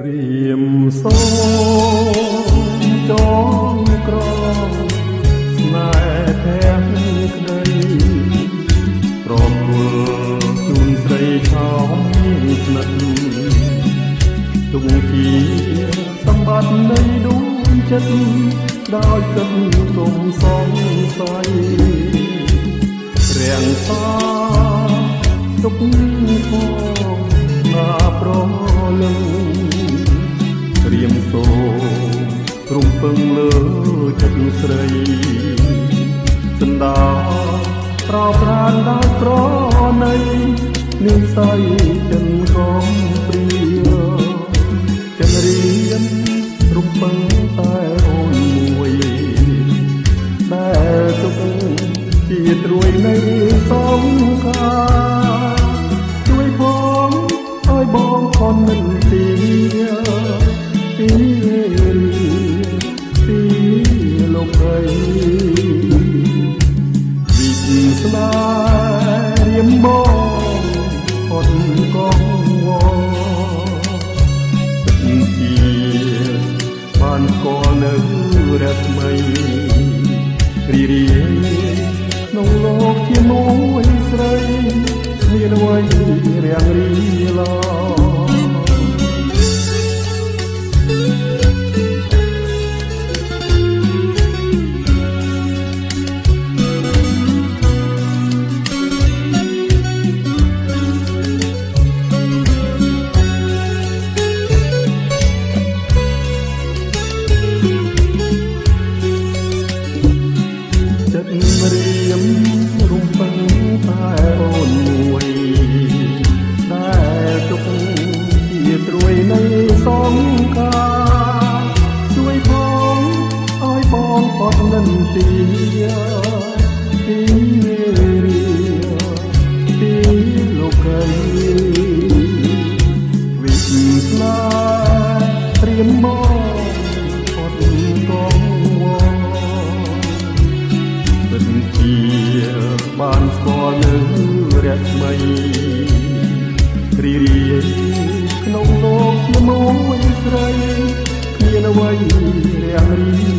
រៀមសូមចងក្រងស្នេហ៍ភក្តីក្តីប្រគល់ជូនស្រីឆោមស្និទ្ធទុកជាសម្បត្តិនៃដួងចិត្តដោយគិតគុំសង្ស័យរាំងសាទុកផងណាប្រលឹងរៀមសូមរំពឹងលើចិត្តស្រីសន្តាប្រប្រានដោយប្រណីនិស័យចិនកំព្រាចិនរៀនរំពឹងតែអូនមួយដែលទុកជាត្រួយនៃសង្សារជួយផងឲ្យបងខនមិនទីពីលោកអើយវិស្នារៀមបងអត់កងវទឹកជាបានស្គាល់នៅរស្មីរីរីក្នុងលោកជាមួយស្រីគ្មានអ្វីរាំងរីឡោរៀមរំពឹងតែអូនមួយដែលទុកជាត្រួយនៃសង្ការជួយផងឲ្យបងអត់និន្ទាពីវេរាពីលោកីវិស្នារៀមមកអត់កងវជាបានស្គាល់នៅរស្មីរីរីក្នុងលោកជាមួយស្រីគ្មានអ្វីរាំងរី